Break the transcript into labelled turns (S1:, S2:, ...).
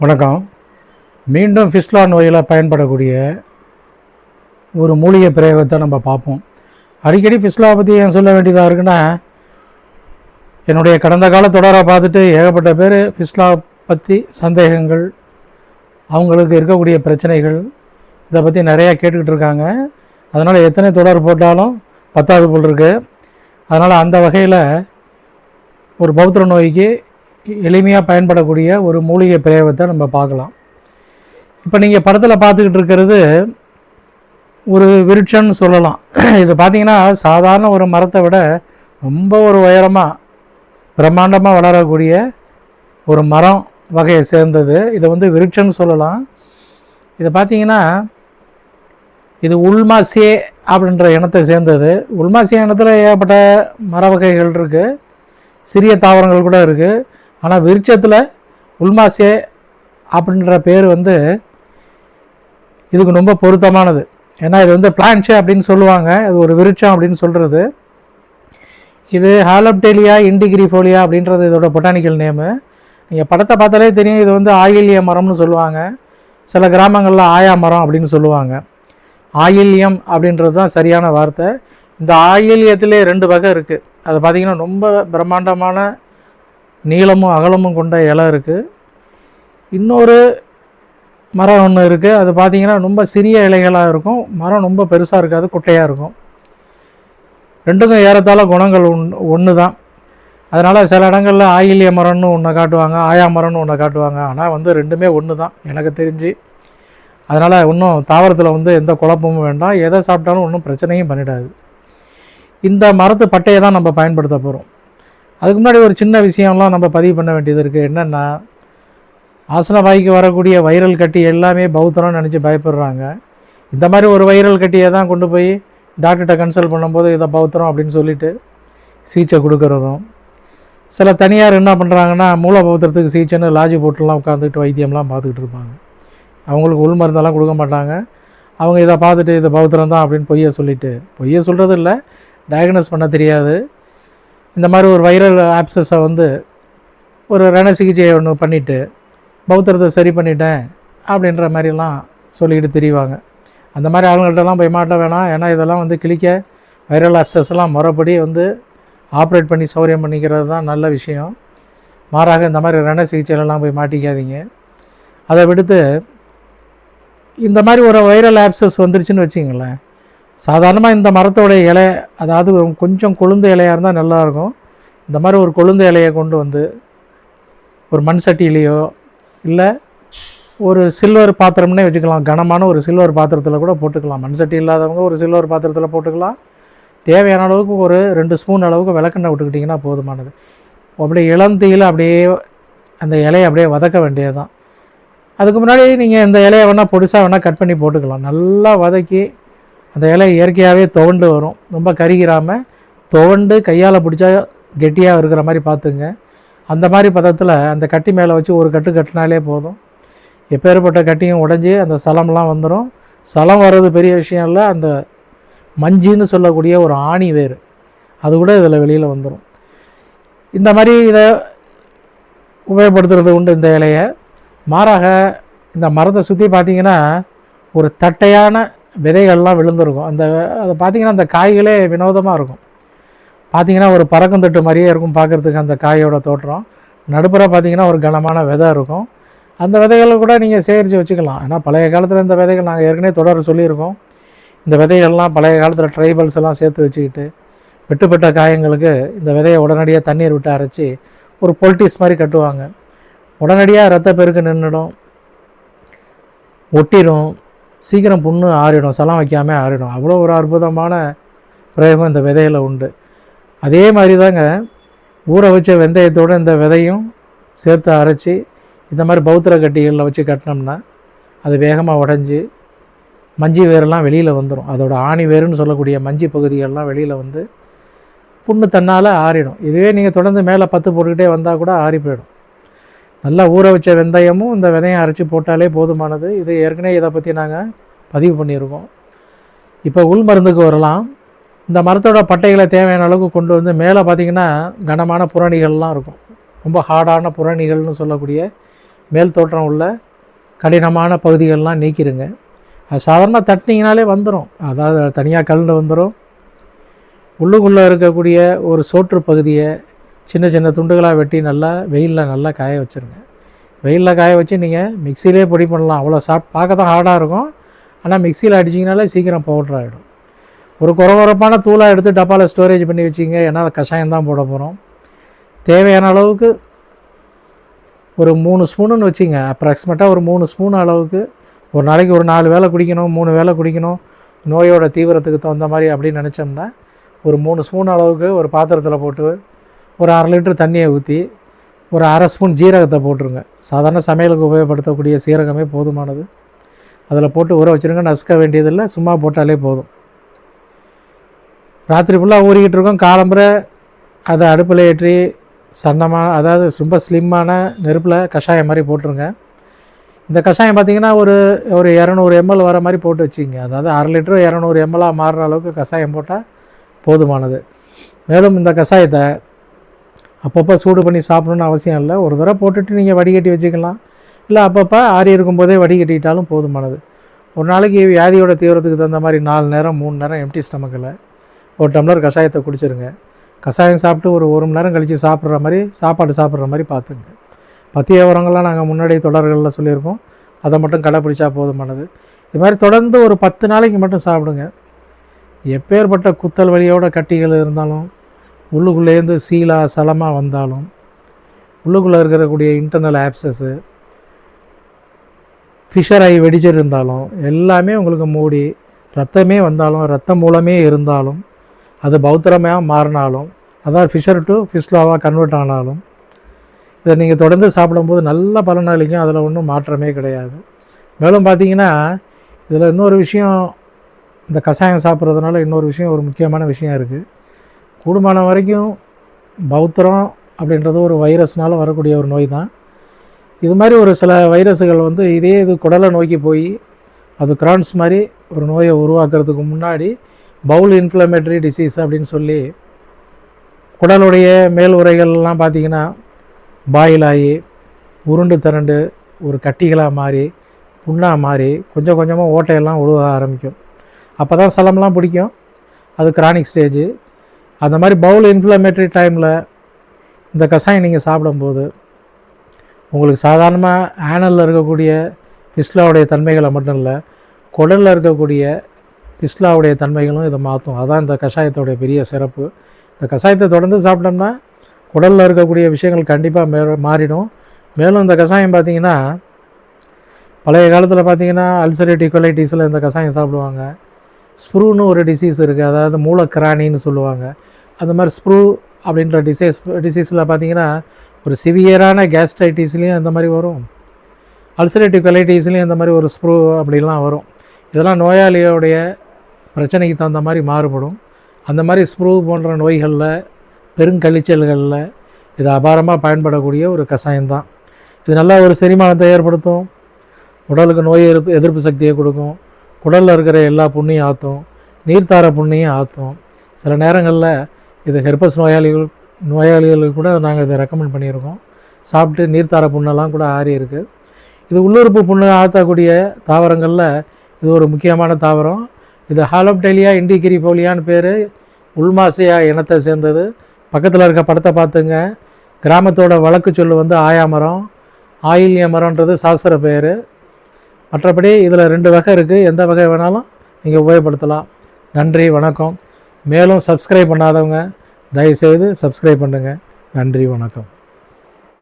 S1: வணக்கம். மீண்டும் ஃபிஸ்லா நோயில் பயன்படக்கூடிய ஒரு மூலிகை பிரயோகத்தை நம்ம பார்ப்போம். அடிக்கடி ஃபிஸ்லா பற்றி ஏன் சொல்ல வேண்டியதாக இருக்குன்னா, என்னுடைய கடந்த கால தொடரை பார்த்துட்டு ஏகப்பட்ட பேர் ஃபிஸ்லா பற்றி சந்தேகங்கள், அவங்களுக்கு இருக்கக்கூடிய பிரச்சனைகள், இதை பற்றி நிறையா கேட்டுக்கிட்டு இருக்காங்க. அதனால் எத்தனை தொடர் போட்டாலும் பத்தாவது போல் இருக்குது. அதனால் அந்த வகையில் ஒரு பௌத்திர நோய்க்கு எளிமையாக பயன்படக்கூடிய ஒரு மூலிகை பிரயோகத்தை நம்ம பார்க்கலாம். இப்போ நீங்கள் படத்தில் பார்த்துக்கிட்டு இருக்கிறது ஒரு விருட்சம்னு சொல்லலாம். இது பார்த்திங்கன்னா சாதாரண ஒரு மரத்தை விட ரொம்ப ஒரு உயரமாக பிரம்மாண்டமாக வளரக்கூடிய ஒரு மரம் வகையை சேர்ந்தது. இதை விருட்சம்னு சொல்லலாம். இதை பார்த்திங்கன்னா இது உல்மாசியே அப்படின்ற இனத்தை சேர்ந்தது. உல்மாசியே இனத்தில் ஏகப்பட்ட மர வகைகள் இருக்குது, சிறிய தாவரங்கள் கூட இருக்குது. ஆனால் விருட்சத்தில் உல்மாசியே அப்படின்ற பேர் இதுக்கு ரொம்ப பொருத்தமானது. ஏன்னா இது பிளான்ஷே அப்படின்னு சொல்லுவாங்க. இது ஒரு விருட்சம் அப்படின்னு சொல்கிறது. இது ஹாலப்டேலியா இண்டிகிரிஃபோலியா அப்படின்றது இதோட பொட்டானிக்கல் நேமு. நீங்கள் படத்தை பார்த்தாலே தெரியும். இது ஆயில்ய மரம்னு சொல்லுவாங்க. சில கிராமங்களில் ஆயா மரம் அப்படின்னு சொல்லுவாங்க. ஆயில்யம் அப்படின்றது தான் சரியான வார்த்தை. இந்த ஆயில்யத்திலே 2 வகை இருக்குது. அது பார்த்திங்கன்னா ரொம்ப பிரம்மாண்டமான நீளமும் அகலமும் கொண்ட இலை இருக்குது. இன்னொரு மரம் ஒன்று இருக்குது. அது பார்த்திங்கன்னா ரொம்ப சிறிய இலைகளாக இருக்கும். மரம் ரொம்ப பெருசாக இருக்காது, குட்டையாக இருக்கும். ரெண்டுக்கும் ஏறத்தாழ குணங்கள் ஒன்று தான். அதனால் சில இடங்களில் ஆயில்ய மரம்னு ஒன்றை காட்டுவாங்க, ஆயா மரம்னு ஒன்றை காட்டுவாங்க. ஆனால் ரெண்டுமே ஒன்று தான் எனக்கு தெரிஞ்சு. அதனால் இன்னும் தாவரத்தில் எந்த குழப்பமும் வேண்டாம். எதை சாப்பிட்டாலும் ஒன்றும் பிரச்சனையும் பண்ணிடாது. இந்த மரத்து பட்டையை தான் நம்ம பயன்படுத்த போகிறோம். அதுக்கு முன்னாடி ஒரு சின்ன விஷயம்லாம் நம்ம பதிவு பண்ண வேண்டியது இருக்குது. என்னென்னா, ஆசனவாய்க்கு வரக்கூடிய வைரல் கட்டி எல்லாமே பௌத்தம்னு நினச்சி பயப்படுறாங்க. இந்த மாதிரி ஒரு வைரல் கட்டியை தான் கொண்டு போய் டாக்டர்கிட்ட கன்சல்ட் பண்ணும்போது இதை பௌத்தம் அப்படின்னு சொல்லிவிட்டு சிகிச்சை கொடுக்குறதும், சில தனியார் என்ன பண்ணுறாங்கன்னா மூல பௌத்திரத்துக்கு சிகிச்சைன்னு லாஜி போட்டுலாம் உட்காந்துக்கிட்டு வைத்தியம்லாம் பார்த்துக்கிட்டு இருப்பாங்க. அவங்களுக்கு உள் மருந்தெல்லாம் கொடுக்க மாட்டாங்க. அவங்க இதை பார்த்துட்டு இது பௌத்திரம் தான் அப்படின்னு பொய்யை சொல்கிறது இல்லை, டயக்னோஸ் பண்ண தெரியாது. இந்த மாதிரி ஒரு வைரல் ஆப்சஸை ஒரு ரண சிகிச்சையை ஒன்று பண்ணிவிட்டு பௌத்திரத்தை சரி பண்ணிட்டேன் அப்படின்ற மாதிரிலாம் சொல்லிக்கிட்டு தெரிவாங்க. அந்த மாதிரி ஆளுங்கள்ட்டெல்லாம் போய் மாட்ட வேணாம். ஏன்னா இதெல்லாம் கிளிக்க வைரல் ஆப்சஸ்லாம் முறைப்படி ஆப்ரேட் பண்ணி சௌரியம் பண்ணிக்கிறது தான் நல்ல விஷயம். மாறாக இந்த மாதிரி ரண சிகிச்சையிலலாம் போய் மாட்டிக்காதீங்க. அதை விடுத்து இந்த மாதிரி ஒரு வைரல் ஆப்சஸ் வந்துருச்சுன்னு வச்சிங்களேன், சாதாரணமாக இந்த மரத்தோடைய இலை, அதாவது கொஞ்சம் கொழுந்த இலையாக இருந்தால் நல்லாயிருக்கும். இந்த மாதிரி ஒரு கொழுந்த இலையை கொண்டு ஒரு மண் சட்டியிலையோ இல்லை ஒரு சில்வர் பாத்திரம்னே வச்சுக்கலாம். கனமான ஒரு சில்வர் பாத்திரத்தில் கூட போட்டுக்கலாம். மண் சட்டி இல்லாதவங்க ஒரு சில்வர் பாத்திரத்தில் போட்டுக்கலாம். தேவையான அளவுக்கு ஒரு 2 ஸ்பூன் அளவுக்கு விளக்கெண்ணெய் விட்டுக்கிட்டிங்கன்னா போதுமானது. அப்படியே இளந்தீயில் அப்படியே அந்த இலையை அப்படியே வதக்க வேண்டியது தான். அதுக்கு முன்னாடி நீங்கள் இந்த இலையை வேணால் பொடிசாக வேணால் கட் பண்ணி போட்டுக்கலாம். நல்லா வதக்கி அந்த இலை இயற்கையாகவே துவண்டு வரும். ரொம்ப கருகிராமல் துவண்டு கையால் பிடிச்சா கெட்டியாக இருக்கிற மாதிரி பார்த்துங்க. அந்த மாதிரி பதத்தில் அந்த கட்டி மேலே வச்சு ஒரு கட்டு கட்டினாலே போதும். எப்பேற்பட்ட கட்டியும் உடஞ்சி அந்த சலம்லாம் வந்துடும். சலம் வர்றது பெரிய விஷயம் இல்லை. அந்த மஞ்சின்னு சொல்லக்கூடிய ஒரு ஆணி வேறு, அது கூட இதில் வெளியில் வந்துடும். இந்த மாதிரி இதை உபயோகப்படுத்துறது உண்டு இந்த இலையை. மாறாக இந்த மரத்தை சுற்றி பார்த்திங்கன்னா ஒரு தட்டையான விதைகள்லாம் விழுந்துருக்கும். அதை பார்த்திங்கன்னா அந்த காய்களே வினோதமாக இருக்கும். பார்த்திங்கன்னா ஒரு பறக்கும் தட்டு மாதிரியே இருக்கும் பார்க்குறதுக்கு அந்த காயோட தோற்றம். நடுப்புற பார்த்திங்கன்னா ஒரு கனமான விதை இருக்கும். அந்த விதைகளை கூட நீங்கள் சேகரித்து வச்சுக்கலாம். ஏன்னா பழைய காலத்தில் இந்த விதைகள் நாங்கள் ஏற்கனவே தொடர் சொல்லியிருக்கோம். இந்த விதைகள்லாம் பழைய காலத்தில் ட்ரைபல்ஸ் எல்லாம் சேர்த்து வச்சுக்கிட்டு வெட்டுப்பட்ட காயங்களுக்கு இந்த விதையை உடனடியாக தண்ணீர் விட்டு அரைச்சி ஒரு பொல்டிஸ் மாதிரி கட்டுவாங்க. உடனடியாக ரத்த பெருக்கு நின்றுடும், ஒட்டிடும், சீக்கிரம் புண்ணு ஆறிடும், சலம் வைக்காமல் ஆறிடும். அவ்வளோ ஒரு அற்புதமான பிரயோகம் இந்த விதையில் உண்டு. அதே மாதிரி தாங்க ஊற வச்ச வெந்தயத்தோடு இந்த விதையும் சேர்த்து அரைச்சி இந்த மாதிரி பௌத்திர கட்டிகளில் வச்சு கட்டினோம்னா அது வேகமாக உடஞ்சி மஞ்சி வேரெல்லாம் வெளியில் வந்துடும். அதோட ஆணி வேறுன்னு சொல்லக்கூடிய மஞ்சி பகுதிகள்லாம் வெளியில் புண்ணு தன்னால் ஆறிடும். இதுவே நீங்கள் தொடர்ந்து மேலே 10 போட்டுக்கிட்டே வந்தால் கூட ஆறி போயிடும். நல்லா ஊற வச்ச வெந்தயமும் இந்த விதையும் அரைச்சி போட்டாலே போதுமானது. இது ஏற்கனவே இதை பற்றி நாங்கள் பதிவு பண்ணியிருக்கோம். இப்போ உள் மருந்துக்கு வரலாம். இந்த மரத்தோட பட்டைகளை தேவையான அளவுக்கு கொண்டு மேலே பார்த்திங்கன்னா கனமான புரணிகள்லாம் இருக்கும். ரொம்ப ஹார்டான புரணிகள்னு சொல்லக்கூடிய மேல் தோற்றம் உள்ள கடினமான பகுதிகளெலாம் நீக்கிடுங்க. அது சாதாரணமாக தட்டினீங்கனாலே வந்துடும். அதாவது தனியாக கலந்து வந்துடும். உள்ளுக்குள்ளே இருக்கக்கூடிய ஒரு சோற்று பகுதியை சின்ன சின்ன துண்டுகளாக வெட்டி நல்லா வெயிலில் நல்லா காய வச்சுருங்க. வெயிலில் காய வச்சு நீங்கள் மிக்சியிலே பொடி பண்ணலாம். அவ்வளோ பார்க்க தான் ஹார்டாக இருக்கும். ஆனால் மிக்சியில் அடிச்சிங்கனாலே சீக்கிரம் பவுட்ரு ஆகிடும். ஒரு குறகுறப்பான தூளாக எடுத்து டப்பாவில் ஸ்டோரேஜ் பண்ணி வச்சிங்க. ஏன்னா கஷாயம் தான் போட போகிறோம். தேவையான அளவுக்கு ஒரு 3 ஸ்பூனுன்னு வச்சிங்க. அப்ராக்சிமேட்டாக ஒரு 3 ஸ்பூன் அளவுக்கு ஒரு நாளைக்கு ஒரு 4 வேளை குடிக்கணும், 3 வேளை குடிக்கணும், நோயோட தீவிரத்துக்கு தகுந்த மாதிரி அப்படின்னு நினச்சோம்னா ஒரு 3 ஸ்பூன் அளவுக்கு ஒரு பாத்திரத்தில் போட்டு ஒரு 1/2 லிட்டர் தண்ணியை ஊற்றி ஒரு 1/2 ஸ்பூன் ஜீரகத்தை போட்டுருங்க. சாதாரண சமையலுக்கு உபயோகப்படுத்தக்கூடிய சீரகமே போதுமானது. அதில் போட்டு ஊற வச்சுருங்க. நசுக்க வேண்டியதில்லை, சும்மா போட்டாலே போதும். ராத்திரி ஃபுல்லாக ஊறிக்கிட்டு இருக்கோம். காலம்புரை அதை அடுப்பில் ஏற்றி சன்னமாக, அதாவது ரொம்ப ஸ்லிம்மான நெருப்பில் கஷாயம் மாதிரி போட்டுருங்க. இந்த கஷாயம் பார்த்திங்கன்னா ஒரு 200 ml வர மாதிரி போட்டு வச்சுங்க. அதாவது 1/2 லிட்டர் 200 ml மாறுற அளவுக்கு கஷாயம் போட்டால் போதுமானது. மேலும் இந்த கஷாயத்தை அப்பப்போ சூடு பண்ணி சாப்பிடணுன்னு அவசியம் இல்லை. ஒரு தடவை போட்டுட்டு நீங்கள் வடிகட்டி வச்சுக்கலாம். இல்லை அப்பப்போ ஆறி இருக்கும்போதே வடிகட்டிட்டாலும் போதுமானது. ஒரு நாளைக்கு வியாதியோட தீவிரத்துக்கு தகுந்த மாதிரி 4 நேரம் 3 நேரம் எம்டி ஸ்டமக்கில் ஒரு டம்ளர் கஷாயத்தை குடிச்சிருங்க. கஷாயம் சாப்பிட்டு ஒரு மணி நேரம் கழித்து சாப்பிட்ற மாதிரி சாப்பாடு சாப்பிட்ற மாதிரி பார்த்துங்க. பத்திய உரங்கள்லாம் நாங்கள் முன்னாடி தொடர்களில் சொல்லியிருக்கோம். அதை மட்டும் கடைப்பிடிச்சா போதுமானது. இது மாதிரி தொடர்ந்து ஒரு 10 நாளைக்கு மட்டும் சாப்பிடுங்க. எப்பேற்பட்ட குத்தல் வலியோட கட்டிகள் இருந்தாலும், உள்ளுக்குள்ளேருந்து சீலாக சலமாக வந்தாலும், உள்ளுக்குள்ளே இருக்கக்கூடிய இன்டர்னல் ஆப்சஸ்ஸு, ஃபிஷர் ஆகி வெடிச்சிருந்தாலும் எல்லாமே உங்களுக்கு மூடி, ரத்தமே வந்தாலும், ரத்தம் மூலமே இருந்தாலும், அது பௌத்திரமாக மாறினாலும், அதாவது ஃபிஷர் டு ஃபிஸ்லாவாக கன்வெர்ட் ஆனாலும், இதை நீங்கள் தொடர்ந்து சாப்பிடும்போது நல்ல பலனளிக்கும். அதில் ஒன்றும் மாற்றமே கிடையாது. மேலும் பார்த்திங்கன்னா இதில் இன்னொரு விஷயம், இந்த கஷாயம் சாப்பிட்றதுனால இன்னொரு விஷயம், ஒரு முக்கியமான விஷயம் இருக்குது. கூடுமான வரைக்கும் பௌத்திரம் அப்படின்றது ஒரு வைரஸ்னால் வரக்கூடிய ஒரு நோய் தான். இது மாதிரி ஒரு சில வைரஸுகள் வந்து இது குடலை நோக்கி போய் அது கிரான்ஸ் மாதிரி ஒரு நோயை உருவாக்குறதுக்கு முன்னாடி பவுல் இன்ஃப்ளமேட்டரி டிசீஸ் அப்படின்னு சொல்லி குடலுடைய மேல் உரைகள்லாம் பார்த்திங்கன்னா பாயில் ஆகி உருண்டு திரண்டு ஒரு கட்டிகளாக மாறி புண்ணாக மாறி கொஞ்சம் கொஞ்சமாக ஓட்டையெல்லாம் உழுவ ஆரம்பிக்கும். அப்போ தான் சலம்லாம் பிடிக்கும். அது கிரானிக் ஸ்டேஜு. அந்த மாதிரி பவுல் இன்ஃப்ளமேட்டரி டைமில் இந்த கஷாயம் நீங்கள் சாப்பிடும்போது உங்களுக்கு சாதாரணமாக ஆனலில் இருக்கக்கூடிய பிஸ்லாவுடைய தன்மைகளை மட்டும் இல்லை, குடலில் இருக்கக்கூடிய பிஸ்லாவுடைய தன்மைகளும் இதை மாற்றும். அதான் இந்த கஷாயத்தோடைய பெரிய சிறப்பு. இந்த கஷாயத்தை தொடர்ந்து சாப்பிட்டோம்னா குடலில் இருக்கக்கூடிய விஷயங்கள் கண்டிப்பாக மாறிடும். மேலும் இந்த கஷாயம் பார்த்திங்கன்னா பழைய காலத்தில் பார்த்திங்கன்னா அல்சரேட்டிவ் கொலைட்டிஸில் இந்த கஷாயம் சாப்பிடுவாங்க. ஸ்ப்ரூன்னு ஒரு டிசீஸ் இருக்குது, அதாவது மூலக்கிராணின்னு சொல்லுவாங்க. அந்த மாதிரி ஸ்ப்ரூ அப்படின்ற டிசீஸில் பார்த்திங்கன்னா ஒரு சிவியரான கேஸ்ட்ரைட்டிஸ்லேயும் இந்த மாதிரி வரும். அல்சரேட்டிவ் கொலைட்டிஸ்லேயும் இந்த மாதிரி ஒரு ஸ்ப்ரூ அப்படிலாம் வரும். இதெல்லாம் நோயாளியோடைய பிரச்சனைக்கு தகுந்த மாதிரி மாறுபடும். அந்த மாதிரி ஸ்ப்ரூ போன்ற நோய்களில், பெருங்கழிச்சல்களில் இது அபாரமாக பயன்படக்கூடிய ஒரு கஷாயம்தான். இது நல்லா ஒரு செரிமானத்தை ஏற்படுத்தும், உடலுக்கு நோய் எதிர்ப்பு சக்தியை கொடுக்கும், குடலில் இருக்கிற எல்லா புண்ணையும் ஆற்றும், நீர்த்தார புண்ணையும் ஆற்றும். சில நேரங்களில் இது ஹெர்பஸ் நோயாளிகளுக்கு கூட நாங்கள் இதை ரெக்கமெண்ட் பண்ணியிருக்கோம். சாப்பிட்டு நீர்த்தார புண்ணெல்லாம் கூட ஆறி இருக்குது. இது உள்ளுறுப்பு புண்ணு ஆற்றக்கூடிய தாவரங்களில் இது ஒரு முக்கியமான தாவரம். இது ஹாலப்டேலியா இண்டிகிரிஃபோலியான்னு பேர். உள்மாசியா இனத்தை சேர்ந்தது. பக்கத்தில் இருக்க படத்தை பார்த்துங்க. கிராமத்தோட வழக்கு சொல்லு வந்து ஆயாமரம், ஆயில்ய மரம்ன்றது சாஸ்திர பேர். மற்றபடி இதில் 2 வகை இருக்குது. எந்த வகை வேணாலும் நீங்கள் உபயோகப்படுத்தலாம். நன்றி, வணக்கம். மேலும் சப்ஸ்கிரைப் பண்ணாதவங்க தயவுசெய்து சப்ஸ்கிரைப் பண்ணுங்கள். நன்றி, வணக்கம்.